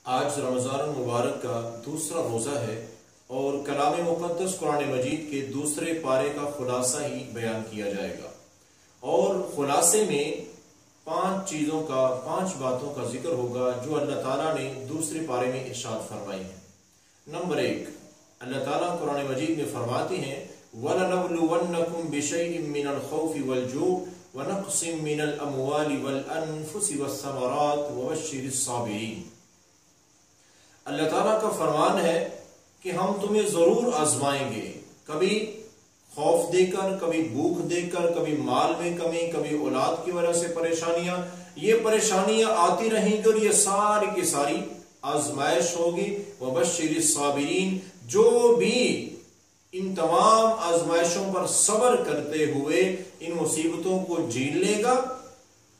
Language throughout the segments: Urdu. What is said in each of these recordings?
آج رمضان المبارک کا دوسرا روزہ ہے اور کلام مقدس قرآن مجید کے دوسرے پارے کا خلاصہ ہی بیان کیا جائے گا، اور خلاصے میں 5 باتوں کا ذکر ہوگا جو اللہ تعالیٰ نے دوسرے پارے میں ارشاد فرمائی ہیں۔ نمبر 1، اللہ تعالیٰ قرآن مجید میں فرماتے ہیں وَلَنَبْلُوَنَّكُمْ بِشَيْءٍ مِّنَ الْخَوْفِ وَالْجُوعِ وَنَقْصٍ مِّنَ الْأَمْوَالِ وَالْأَنفُسِ وَالثَّمَرَاتِ وَبَشِّرِ الصَّابِرِينَ۔ اللہ تعالیٰ کا فرمان ہے کہ ہم تمہیں ضرور آزمائیں گے، کبھی خوف دے کر، کبھی بھوک دے کر، کبھی مال میں کمی، کبھی اولاد کی وجہ سے پریشانیاں، یہ پریشانیاں آتی رہیں گی اور یہ ساری کی ساری آزمائش ہوگی۔ وَبَشِّرِ الصَّابِرِينَ، جو بھی ان تمام آزمائشوں پر صبر کرتے ہوئے ان مصیبتوں کو جھیل لے گا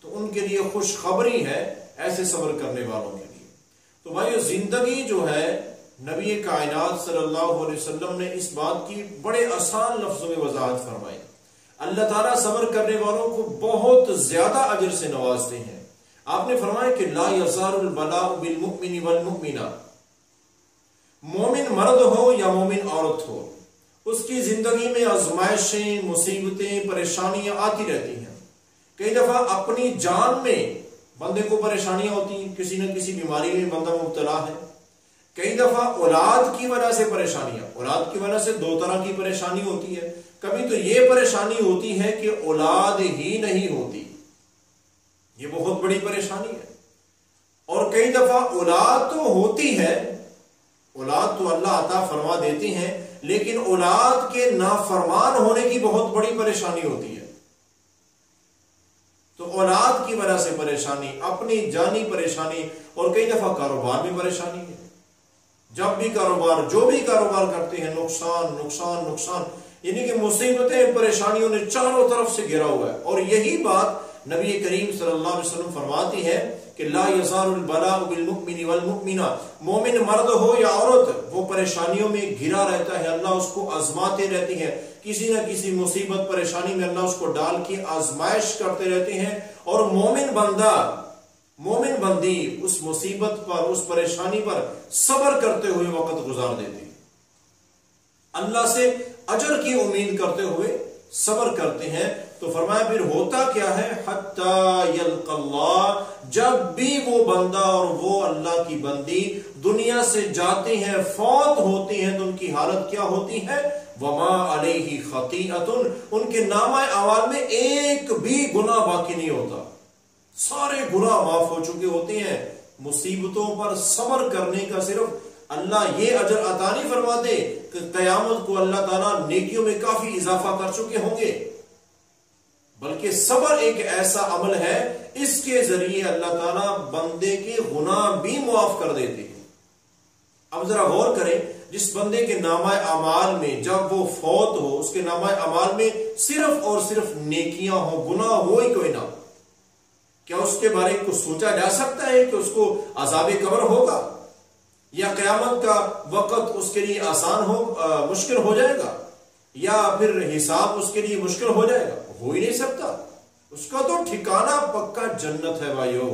تو ان کے لیے خوشخبری ہے ایسے صبر کرنے والوں کے لیے۔ تو بھائیو، زندگی جو ہے، نبی کائنات صلی اللہ علیہ وسلم نے اس بات کی بڑے آسان لفظوں میں وضاحت فرمائی۔ اللہ تعالیٰ صبر کرنے والوں کو بہت زیادہ اجر سے نوازتے ہیں۔ آپ نے فرمایا کہ لا یزال البلاء بالمؤمن والمؤمنہ، مومن مرد ہو یا مومن عورت ہو، اس کی زندگی میں آزمائشیں، مصیبتیں، پریشانیاں آتی رہتی ہیں۔ کئی دفعہ اپنی جان میں بندے کو پریشانیاں ہوتی ہیں، کسی نہ کسی بیماری میں بندہ مبتلا ہے۔ کئی دفعہ اولاد کی وجہ سے پریشانیاں، اولاد کی وجہ سے 2 طرح کی پریشانی ہوتی ہے۔ کبھی تو یہ پریشانی ہوتی ہے کہ اولاد ہی نہیں ہوتی، یہ بہت بڑی پریشانی ہے۔ اور کئی دفعہ اولاد تو ہوتی ہے، اولاد تو اللہ عطا فرما دیتے ہیں، لیکن اولاد کے نافرمان ہونے کی بہت بڑی پریشانی ہوتی ہے۔ تو اولاد کی وجہ سے پریشانی، اپنی جانی پریشانی، اور کئی دفعہ کاروبار میں پریشانی ہے۔ جب بھی کاروبار، جو بھی کاروبار کرتے ہیں، نقصان نقصان نقصان، یعنی کہ مصیبتیں، پریشانیوں نے چاروں طرف سے گھیرا ہوا ہے۔ اور یہی بات نبی کریم صلی اللہ علیہ وسلم فرماتی ہے کہ لا یزال البلاء بالمؤمن والمؤمنہ، مومن مرد ہو یا عورت، وہ پریشانیوں میں گھرا رہتا ہے، اللہ اس کو آزماتے رہتے ہیں، کسی نہ کسی مصیبت پریشانی میں اللہ اس کو ڈال کے آزمائش کرتے رہتے ہیں، اور مومن بندہ، مومن بندی اس مصیبت پر، اس پریشانی پر صبر کرتے ہوئے وقت گزار دیتے ہیں، اللہ سے اجر کی امید کرتے ہوئے صبر کرتے ہیں۔ تو فرمایا پھر ہوتا کیا ہے، حتی یلقى اللہ، جب بھی وہ بندہ اور وہ اللہ کی بندی دنیا سے جاتے ہیں، فوت ہوتے ہیں، تو ان کی حالت کیا ہوتی ہے، وما علیہ خطیئۃ، ان کے نامہ اعمال میں ایک بھی گناہ باقی نہیں ہوتا، سارے گناہ معاف ہو چکے ہوتے ہیں۔ مصیبتوں پر صبر کرنے کا صرف اللہ یہ اجر عطا نہیں فرماتے کہ قیامت کو اللہ تعالیٰ نیکیوں میں کافی اضافہ کر چکے ہوں گے، بلکہ صبر ایک ایسا عمل ہے، اس کے ذریعے اللہ تعالیٰ بندے کے گناہ بھی معاف کر دیتے ہیں۔ اب ذرا غور کریں، جس بندے کے نامہ اعمال میں جب وہ فوت ہو، اس کے نامہ اعمال میں صرف اور صرف نیکیاں ہوں، گناہ ہو ہی کوئی نہ، کیا اس کے بارے میں کچھ سوچا جا سکتا ہے کہ اس کو عذاب قبر ہوگا، یا قیامت کا وقت اس کے لیے آسان ہو، مشکل ہو جائے گا، یا پھر حساب اس کے لیے مشکل ہو جائے گا؟ ہو ہی نہیں سکتا، اس کا تو ٹھکانہ پکا جنت ہے بھائیو۔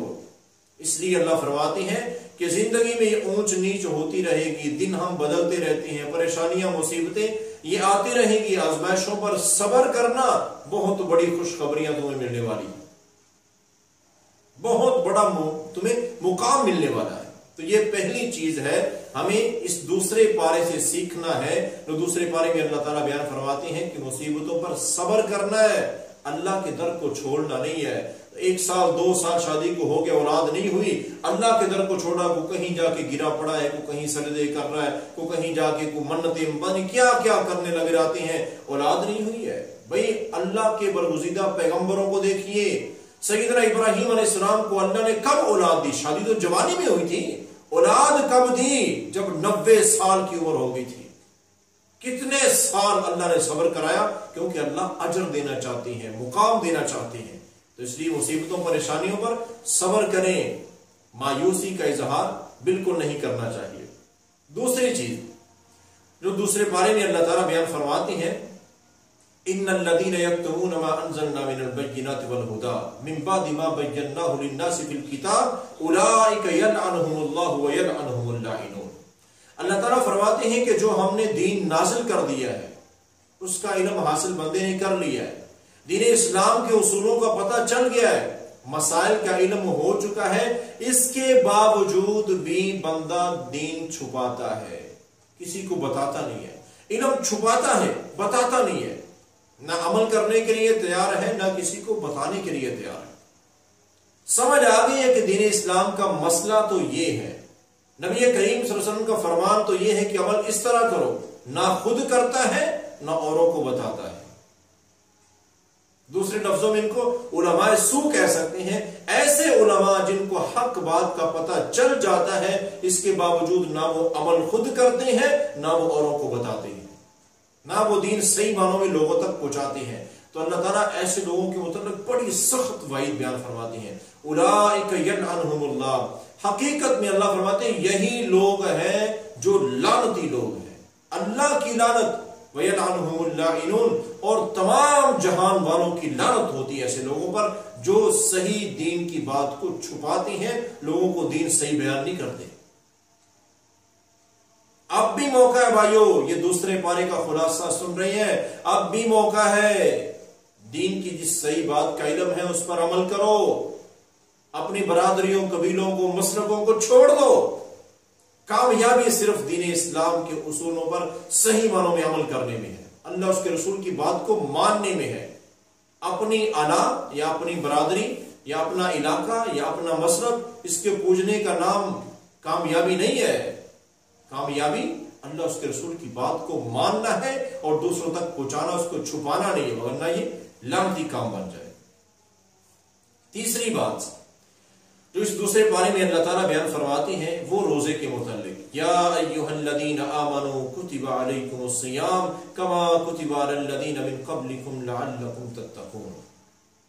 اس لیے اللہ فرماتے ہیں کہ زندگی میں یہ اونچ نیچ ہوتی رہے گی، دن ہم بدلتے رہتے ہیں، پریشانیاں، مصیبتیں یہ آتی رہیں گی، آزمائشوں پر صبر کرنا، بہت بڑی خوشخبریاں تمہیں ملنے والی ہیں، بہت بڑا تمہیں مقام ملنے والا ہے۔ تو یہ پہلی چیز ہے، ہمیں اس دوسرے پارے سے سیکھنا ہے۔ جو دوسرے پارے میں اللہ تعالیٰ بیان فرماتے ہیں کہ مصیبتوں پر صبر کرنا ہے، اللہ کے در کو چھوڑنا نہیں ہے۔ 1 سال 2 سال شادی کو ہو گیا، اولاد نہیں ہوئی، اللہ کے در کو چھوڑا، کو کہیں جا کے گرا پڑا ہے، کو کہیں سجدے کر رہا ہے، کو کہیں جا کے کو منتیں کیا کیا کرنے لگ جاتے ہیں، اولاد نہیں ہوئی ہے۔ بھئی اللہ کے برگزیدہ پیغمبروں کو دیکھیے، سیدنا ابراہیم علیہ السلام کو اللہ نے کب اولاد دی؟ شادی تو جوانی میں ہوئی تھی، اولاد کب دی؟ جب 90 سال کی عمر ہو گئی تھی۔ کتنے سال اللہ نے صبر کرایا، کیونکہ اللہ اجر دینا چاہتی ہیں، مقام دینا چاہتے ہیں۔ تو اس لیے مصیبتوں پریشانیوں پر صبر کریں، مایوسی کا اظہار بالکل نہیں کرنا چاہیے۔ دوسری چیز جو دوسرے پارے میں اللہ تعالیٰ بیان فرماتی ہیں ان الذين يكتمون ما انزلنا من البينات والهدى من بعد ما بيناه للناس في الكتاب اولئك يلعنهم الله ويلعنهم اللاعنون. اللہ تعالیٰ فرماتے ہیں کہ جو ہم نے دین نازل کر دیا ہے اس کا علم حاصل بندے نے کر لیا ہے، دین اسلام کے اصولوں کا پتہ چل گیا ہے، مسائل کا علم ہو چکا ہے، اس کے باوجود بھی بندہ دین چھپاتا ہے، کسی کو بتاتا نہیں ہے، علم چھپاتا ہے، بتاتا نہیں ہے، نہ عمل کرنے کے لیے تیار ہے نہ کسی کو بتانے کے لیے تیار ہے. سمجھ آ گئی ہے کہ دین اسلام کا مسئلہ تو یہ ہے، نبی کریم صلی اللہ علیہ وسلم کا فرمان تو یہ ہے کہ عمل اس طرح کرو، نہ خود کرتا ہے نہ اوروں کو بتاتا ہے. دوسرے لفظوں میں ان کو علماء سو کہہ سکتے ہیں، ایسے علماء جن کو حق بات کا پتہ چل جاتا ہے، اس کے باوجود نہ وہ عمل خود کرتے ہیں نہ وہ اوروں کو بتاتے ہیں، نہ وہ دین صحیح معنوں میں لوگوں تک پہنچاتے ہیں. تو اللہ تعالیٰ ایسے لوگوں کے متعلق بڑی سخت وعید بیان فرماتے ہیں. اولئک یلعنہم اللہ، حقیقت میں اللہ فرماتے ہیں یہی لوگ ہیں جو لعنتی لوگ ہیں، اللہ کی لعنت، وَيَلْعَنُهُمُ اللَّاعِنُونَ، اور تمام جہان والوں کی لعنت ہوتی ہے ایسے لوگوں پر جو صحیح دین کی بات کو چھپاتی ہیں، لوگوں کو دین صحیح بیان نہیں کرتے. اب بھی موقع ہے بھائیو، یہ دوسرے پارے کا خلاصہ سن رہی ہیں، اب بھی موقع ہے، دین کی جس صحیح بات کا علم ہے اس پر عمل کرو، اپنی برادریوں، قبیلوں کو، مسلکوں کو چھوڑ دو. کامیابی صرف دین اسلام کے اصولوں پر صحیح معنوں میں عمل کرنے میں ہے، اللہ اس کے رسول کی بات کو ماننے میں ہے. اپنی انا یا اپنی برادری یا اپنا علاقہ یا اپنا مسلک، اس کے پوجنے کا نام کامیابی نہیں ہے. کامیابی اللہ اس کے رسول کی بات کو ماننا ہے اور دوسروں تک پہنچانا، اس کو چھپانا نہیں ہے، ورنہ یہ لعنتی کام بن جائے. تیسری بات جو اس دوسرے پارے میں اللہ تعالیٰ بیان فرماتی ہیں وہ روزے کے متعلق، یا ایھا الذین آمنوا کتب علیکم الصیام کما کتب علی الذین من قبلکم لعلکم تتقون.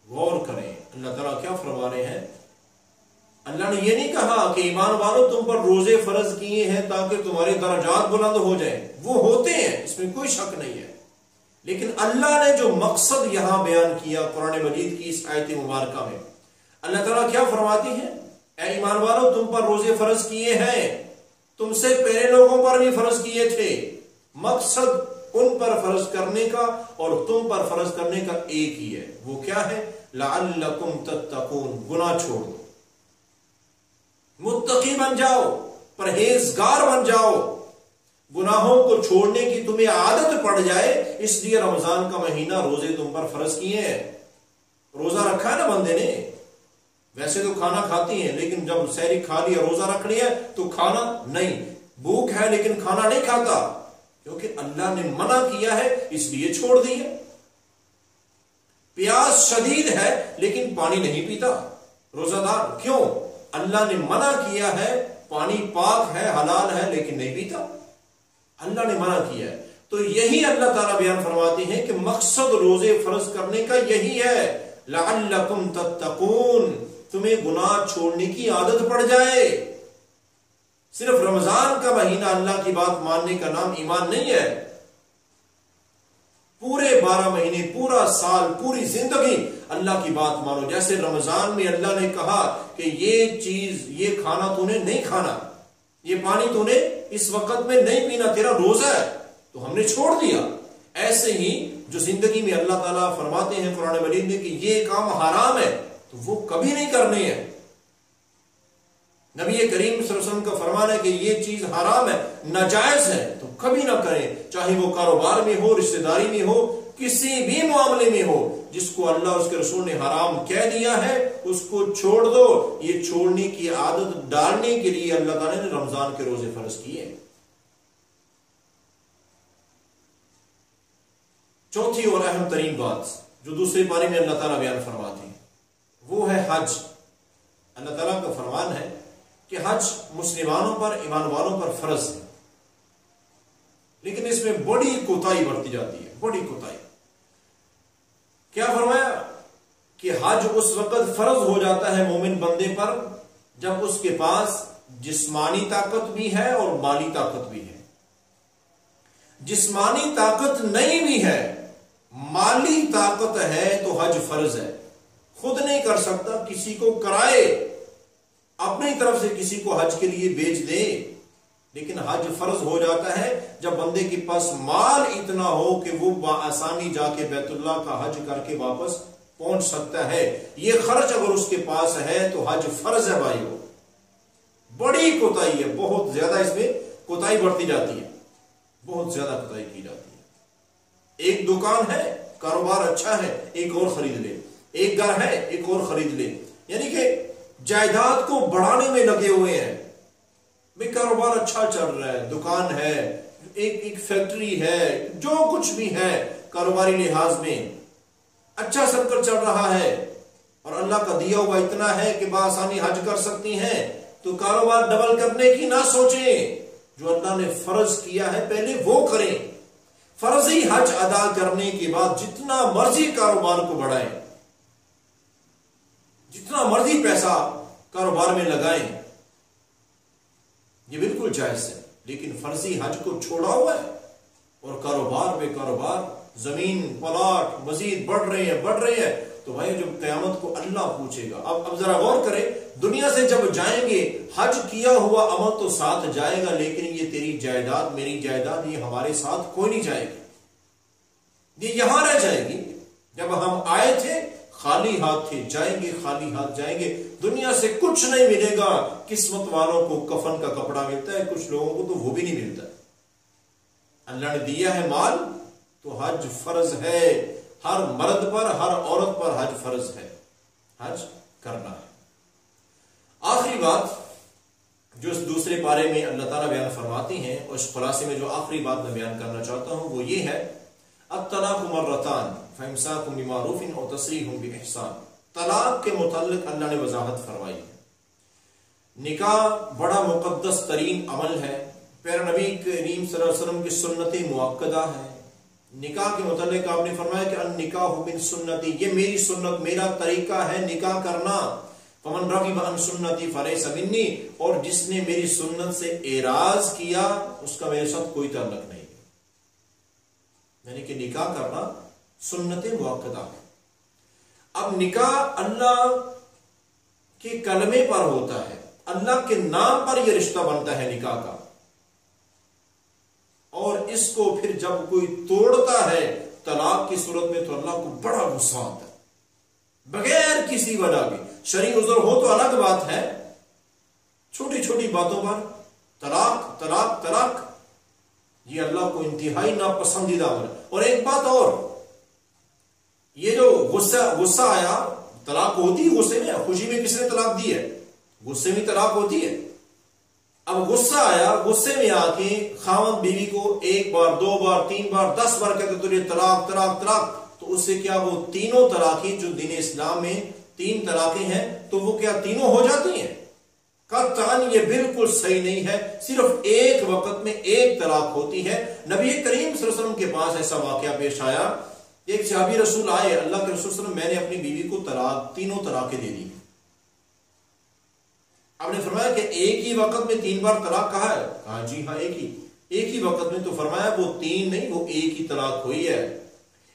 غور کریں اللہ تعالیٰ کیا فرما رہے ہیں. اللہ نے یہ نہیں کہا کہ ایمان والو تم پر روزے فرض کیے ہیں تاکہ تمہارے درجات بلند ہو جائیں، وہ ہوتے ہیں، اس میں کوئی شک نہیں ہے، لیکن اللہ نے جو مقصد یہاں بیان کیا قرآن مجید کی اس آیت مبارکہ میں، اللہ تعالیٰ کیا فرماتی ہیں، اے ایمان والو تم پر روزے فرض کیے ہیں، تم سے پہلے لوگوں پر بھی فرض کیے تھے. مقصد ان پر فرض کرنے کا اور تم پر فرض کرنے کا ایک ہی ہے، وہ کیا ہے، لعلکم تتقون، گناہ چھوڑ دو، متقی بن جاؤ، پرہیزگار بن جاؤ، گناہوں کو چھوڑنے کی تمہیں عادت پڑ جائے، اس لیے رمضان کا مہینہ روزے تم پر فرض کیے ہیں. روزہ رکھا ہے نا بندے نے، ویسے تو کھانا کھاتی ہیں لیکن جب سحری کھا لیا روزہ رکھ لیا تو کھانا نہیں، بھوک ہے لیکن کھانا نہیں کھاتا، کیونکہ اللہ نے منع کیا ہے اس لیے چھوڑ دیا. پیاس شدید ہے لیکن پانی نہیں پیتا روزہ دار، کیوں، اللہ نے منع کیا ہے، پانی پاک ہے، حلال ہے، لیکن نہیں پیتا، اللہ نے منع کیا ہے. تو یہی اللہ تعالیٰ بیان فرماتے ہیں کہ مقصد روزے فرض کرنے کا یہی ہے، لعلکم تتقون، تمہیں گناہ چھوڑنے کی عادت پڑ جائے. صرف رمضان کا مہینہ اللہ کی بات ماننے کا نام ایمان نہیں ہے، پورے 12 مہینے، پورا سال، پوری زندگی اللہ کی بات مانو. جیسے رمضان میں اللہ نے کہا کہ یہ چیز، یہ کھانا تو نے نہیں کھانا، یہ پانی تو نے اس وقت میں نہیں پینا، تیرا روزہ ہے، تو ہم نے چھوڑ دیا. ایسے ہی جو زندگی میں اللہ تعالیٰ فرماتے ہیں قرآن مجید میں کہ یہ کام حرام ہے تو وہ کبھی نہیں کرنے ہیں. نبی کریم صلی اللہ علیہ وسلم کا فرمان ہے کہ یہ چیز حرام ہے، ناجائز ہے، تو کبھی نہ کریں، چاہے وہ کاروبار میں ہو، رشتہ داری میں ہو، کسی بھی معاملے میں ہو. جس کو اللہ اس کے رسول نے حرام کہہ دیا ہے اس کو چھوڑ دو. یہ چھوڑنے کی عادت ڈالنے کے لیے اللہ تعالیٰ نے رمضان کے روزے فرض کیے. چوتھی اور اہم ترین بات جو دوسرے پارے میں اللہ تعالیٰ بیان فرماتے ہیں وہ ہے حج. اللہ تعالیٰ کا فرمان ہے کہ حج مسلمانوں پر، ایمان والوں پر فرض ہے، لیکن اس میں بڑی کوتاہی برتی جاتی ہے، بڑی کوتاہی. کیا فرمایا کہ حج اس وقت فرض ہو جاتا ہے مومن بندے پر جب اس کے پاس جسمانی طاقت بھی ہے اور مالی طاقت بھی ہے. جسمانی طاقت نہیں بھی ہے مالی طاقت ہے تو حج فرض ہے، خود نہیں کر سکتا کسی کو کرائے، اپنی طرف سے کسی کو حج کے لیے بھیج دے، لیکن حج فرض ہو جاتا ہے جب بندے کے پاس مال اتنا ہو کہ وہ بآسانی جا کے بیت اللہ کا حج کر کے واپس پہنچ سکتا ہے۔ یہ خرچ اگر اس کے پاس ہے تو حج فرض ہے بھائیو۔ بڑی کوتاہی ہے، بہت زیادہ اس میں کوتاہی بڑھتی جاتی ہے، بہت زیادہ کوتاہی کی جاتی ہے۔ ایک دکان ہے، کاروبار اچھا ہے، ایک اور خرید لے، ایک گھر ہے ایک اور خرید لے، یعنی کہ جائیداد کو بڑھانے میں لگے ہوئے ہیں۔ بھئی کاروبار اچھا چل رہا ہے، دکان ہے، ایک فیکٹری ہے، جو کچھ بھی ہے کاروباری لحاظ میں اچھا سرکل چل رہا ہے، اور اللہ کا دیا ہوا اتنا ہے کہ بآسانی حج کر سکتی ہیں، تو کاروبار ڈبل کرنے کی نہ سوچیں۔ جو اللہ نے فرض کیا ہے پہلے وہ کریں۔ فرضی حج ادا کرنے کے بعد جتنا مرضی کاروبار کو بڑھائیں، جتنا مرضی پیسہ کاروبار میں لگائیں، یہ بالکل جائز ہے، لیکن فرضی حج کو چھوڑا ہوا ہے اور کاروبار بے کاروبار، زمین پلاٹ مزید بڑھ رہے ہیں، تو بھائی جب قیامت کو اللہ پوچھے گا۔ اب ذرا غور کریں، دنیا سے جب جائیں گے حج کیا ہوا عمل تو ساتھ جائے گا، لیکن یہ تیری جائیداد میری جائیداد یہ ہمارے ساتھ کوئی نہیں جائے گی، یہ یہاں رہ جائے گی۔ جب ہم آئے تھے خالی ہاتھ تھے، جائیں گے خالی ہاتھ جائیں گے، دنیا سے کچھ نہیں ملے گا۔ قسمت والوں کو کفن کا کپڑا ملتا ہے، کچھ لوگوں کو تو وہ بھی نہیں ملتا۔ اللہ نے دیا ہے مال تو حج فرض ہے، ہر مرد پر ہر عورت پر حج فرض ہے، حج کرنا ہے۔ آخری بات جو اس دوسرے پارے میں اللہ تعالیٰ بیان فرماتی ہیں، اور اس خلاصے میں جو آخری بات میں بیان کرنا چاہتا ہوں وہ یہ ہے، الطلاق مرتان فامساک بمعروف او تسریح باحسان۔ طلاق کے متعلق اللہ نے وضاحت فرمائی ہے۔ نکاح بڑا مقدس ترین عمل ہے، پیارے نبی کریم صلی اللہ علیہ وسلم کی سنت مؤکدہ ہے۔ نکاح کے متعلق آپ نے فرمایا کہ النکاح من سنتی، یہ میری سنت، میرا طریقہ ہے نکاح کرنا۔ فمن رغب عن سنتی فلیس منی، اور جس نے میری سنت سے اعراض کیا اس کا میرے ساتھ کوئی تعلق نہیں۔ یعنی کہ نکاح کرنا سنت مؤکدہ ہے۔ اب نکاح اللہ کے کلمے پر ہوتا ہے، اللہ کے نام پر یہ رشتہ بنتا ہے نکاح کا، اور اس کو پھر جب کوئی توڑتا ہے طلاق کی صورت میں تو اللہ کو بڑا غصہ آتا ہے، بغیر کسی وجہ کے۔ شرعی عذر ہو تو الگ بات ہے، چھوٹی چھوٹی باتوں پر طلاق طلاق طلاق، یہ اللہ کو انتہائی ناپسندیدہ عمل ہے۔ اور ایک بات اور، یہ جو غصہ آیا، طلاق ہوتی ہے غصے میں، خوشی میں کس نے طلاق دی ہے؟ غصے میں طلاق ہوتی ہے۔ اب غصہ آیا، غصے میں آ کے خاوند بیوی کو ایک بار دو بار تین بار 10 بار کہتے تو یہ طلاق طلاق طلاق، تو اس سے کیا وہ تینوں طلاقیں جو دین اسلام میں 3 طلاقیں ہیں تو وہ کیا تینوں ہو جاتی ہیں؟ قطعاً یہ بالکل صحیح نہیں ہے، صرف ایک وقت میں ایک طلاق ہوتی ہے۔ نبی کریم صلی اللہ علیہ وسلم کے پاس ایسا واقعہ پیش آیا، ایک صحابی رسول آئے، اللہ کے رسول صلی اللہ علیہ وسلم، میں نے اپنی بیوی کو طلاق، تینوں طلاقیں دے دی۔ آپ نے فرمایا کہ ایک ہی وقت میں 3 بار طلاق کہا ہے؟ کہا جی ہاں ایک ہی وقت میں۔ تو فرمایا وہ 3 نہیں، وہ ایک ہی طلاق ہوئی ہے۔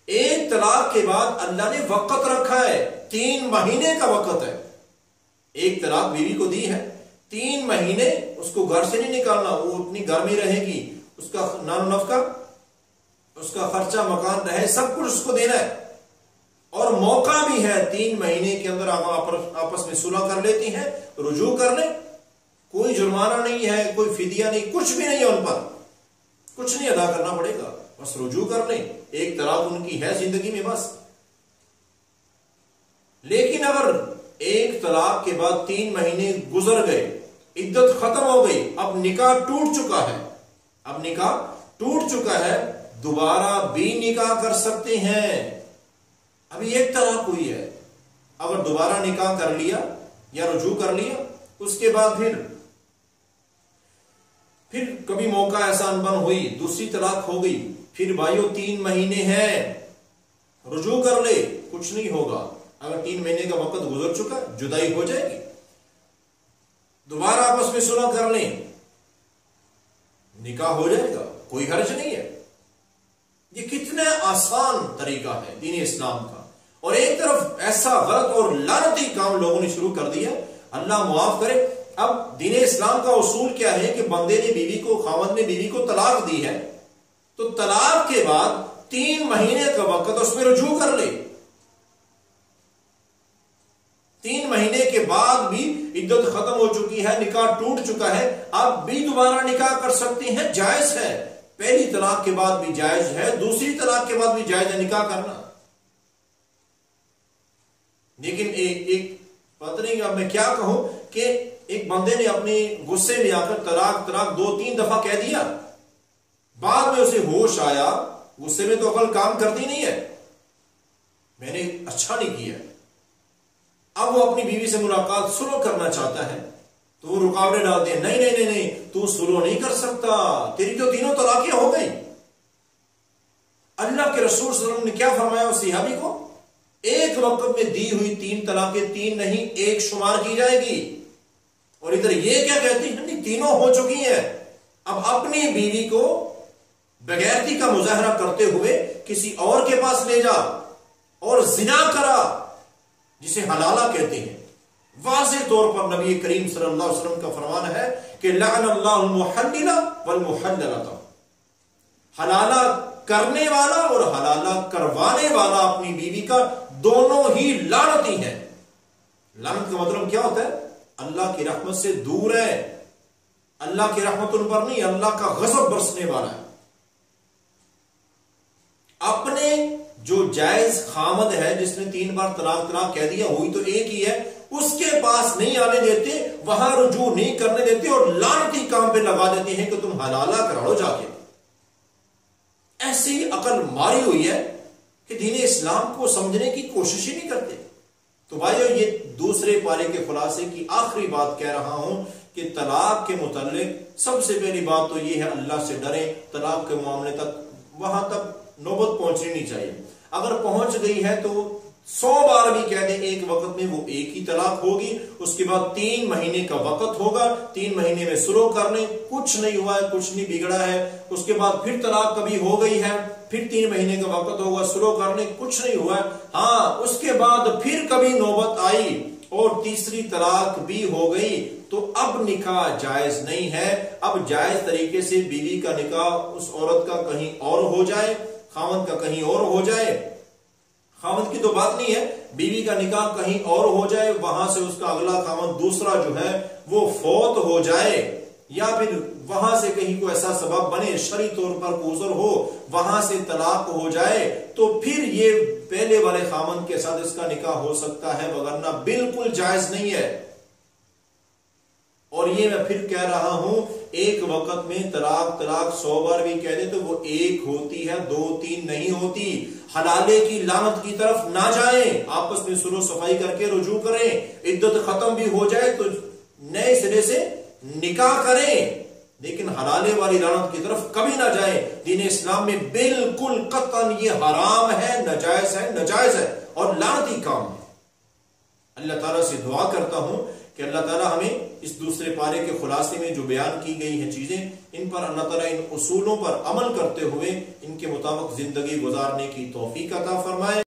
ایک طلاق کے بعد اللہ نے وقت رکھا ہے، 3 مہینے کا وقت ہے۔ ایک طلاق بیوی کو دی ہے، 3 مہینے اس کو گھر سے نہیں نکالنا، وہ اپنی گھر میں رہے گی، اس کا نان نفقہ، اس کا خرچہ، مکان رہے، سب کچھ اس کو دینا ہے۔ اور موقع بھی ہے 3 مہینے کے اندر آپس میں صلح کر لیتی ہیں، رجوع کر لیں، کوئی جرمانہ نہیں ہے، کوئی فدیہ نہیں، کچھ بھی نہیں ہے، ان پر کچھ نہیں ادا کرنا پڑے گا، بس رجوع کر لیں، ایک طلاق ان کی ہے زندگی میں بس۔ لیکن اگر ایک طلاق کے بعد 3 مہینے گزر گئے، عدت ختم ہو گئی، اب نکاح ٹوٹ چکا ہے، دوبارہ بھی نکاح کر سکتے ہیں۔ ابھی ایک طلاق ہوئی ہے، اگر دوبارہ نکاح کر لیا یا رجوع کر لیا، اس کے بعد پھر کبھی موقع ایسا انبن ہوئی، دوسری طلاق ہو گئی، پھر بھائیو 3 مہینے ہیں، رجوع کر لے، کچھ نہیں ہوگا۔ اگر 3 مہینے کا وقت گزر چکا، جدائی ہو جائے گی، دوبارہ آپس میں صلح کر لیں، نکاح ہو جائے گا، کوئی حرج نہیں ہے۔ یہ کتنا آسان طریقہ ہے دین اسلام کا، اور ایک طرف ایسا غلط اور لعنتی کام لوگوں نے شروع کر دیا، اللہ معاف کرے۔ اب دین اسلام کا اصول کیا ہے کہ بندے نے بیوی کو، خاوند نے بیوی کو طلاق دی ہے تو طلاق کے بعد 3 مہینے کا وقت اس میں رجوع کر لے۔ 3 مہینے کے بعد بھی عدت ختم ہو چکی ہے، نکاح ٹوٹ چکا ہے، اب بھی دوبارہ نکاح کر سکتی ہیں، جائز ہے۔ پہلی طلاق کے بعد بھی جائز ہے، دوسری طلاق کے بعد بھی جائز ہے نکاح کرنا۔ لیکن ایک پتہ نہیں اب میں کیا کہوں کہ ایک بندے نے اپنی غصے میں آ کر طلاق 2-3 دفعہ کہہ دیا، بعد میں اسے ہوش آیا، غصے میں تو عقل کام کرتی نہیں ہے، میں نے اچھا نہیں کیا، اب وہ اپنی بیوی سے ملاقات سلو کرنا چاہتا ہے تو وہ رکاوٹیں ڈالتے ہیں، نہیں تو سلو نہیں کر سکتا، تیری تو 3 طلاقیں ہو گئی۔ اللہ کے رسول صلی اللہ علیہ وسلم نے کیا فرمایا اس صحابی کو؟ ایک وقت میں دی ہوئی 3 طلاقیں 3 نہیں 1 شمار کی جائے گی، اور ادھر یہ کیا کہتی ہیں نہیں 3 ہو چکی ہیں۔ اب اپنی بیوی کو بغیرتی کا مظاہرہ کرتے ہوئے کسی اور کے پاس لے جا اور زنا کرا، جسے حلالہ کہتے ہیں۔ واضح طور پر نبی کریم صلی اللہ علیہ وسلم کا فرمان ہے کہ لعن اللہ المحلل والمحللۃ، حلالہ کرنے والا اور حلالہ کروانے والا اپنی بیوی کا دونوں ہی لعنتی ہیں۔ لعنت کا مطلب کیا ہوتا ہے؟ اللہ کی رحمت سے دور ہے، اللہ کی رحمت ان پر نہیں، اللہ کا غضب برسنے والا ہے۔ اپنے جو جائز خامد ہے جس نے 3 بار طلاق کہہ دیا، ہوئی تو ایک ہی ہے، اس کے پاس نہیں آنے دیتے، وہاں رجوع نہیں کرنے دیتے، اور لعنتی کام پہ لگا دیتے ہیں کہ تم حلالہ کراؤ جا کے۔ ایسی عقل ماری ہوئی ہے کہ دین اسلام کو سمجھنے کی کوشش ہی نہیں کرتے۔ تو بھائیو، یہ دوسرے پارے کے خلاصے کی آخری بات کہہ رہا ہوں کہ طلاق کے متعلق سب سے پہلی بات تو یہ ہے اللہ سے ڈریں۔ طلاق کے معاملے تک وہاں تک نوبت پہنچنی نہیں چاہیے، اگر پہنچ گئی ہے تو 100 بار بھی کہہ دیں ایک وقت میں، وہ ایک ہی طلاق ہوگی۔ اس کے بعد 3 مہینے کا وقت ہوگا، 3 مہینے میں سلو کر لیں، کچھ نہیں ہوا ہے، کچھ نہیں بگڑا ہے۔ اس کے بعد پھر طلاق کبھی ہو گئی ہے، پھر 3 مہینے کا وقت ہوگا، سلو کر لیں، کچھ نہیں ہوا ہے۔ ہاں، اس کے بعد پھر کبھی نوبت آئی اور تیسری طلاق بھی ہو گئی تو اب نکاح جائز نہیں ہے۔ اب جائز طریقے سے بیوی کا نکاح اس عورت کا کہیں اور ہو جائے، خاوند کا کہیں اور ہو جائے، خاوند کی تو بات نہیں ہے، بیوی کا نکاح کہیں اور ہو جائے، وہاں سے اس کا اگلا خاوند دوسرا جو ہے وہ فوت ہو جائے، یا پھر وہاں سے کہیں کوئی ایسا سبب بنے، شرعی طور پر عذر ہو، وہاں سے طلاق ہو جائے، تو پھر یہ پہلے والے خاوند کے ساتھ اس کا نکاح ہو سکتا ہے، وگرنہ بالکل جائز نہیں ہے۔ اور یہ میں پھر کہہ رہا ہوں، ایک وقت میں طلاق 100 بار بھی کہہ دے تو وہ ایک ہوتی ہے، 2-3 نہیں ہوتی۔ حلالے کی لعنت کی طرف نہ جائیں، آپس میں سلو صفائی کر کے رجوع کریں، عدت ختم بھی ہو جائے تو نئے سرے سے نکاح کریں، لیکن حلالے والی لعنت کی طرف کبھی نہ جائیں۔ دین اسلام میں بالکل قطعاً یہ حرام ہے، ناجائز ہے اور لعنتی کام ہے۔ اللہ تعالیٰ سے دعا کرتا ہوں کہ اللہ تعالیٰ ہمیں اس دوسرے پارے کے خلاصے میں جو بیان کی گئی ہیں چیزیں، ان پر اللہ تعالیٰ ان اصولوں پر عمل کرتے ہوئے ان کے مطابق زندگی گزارنے کی توفیق عطا فرمائے۔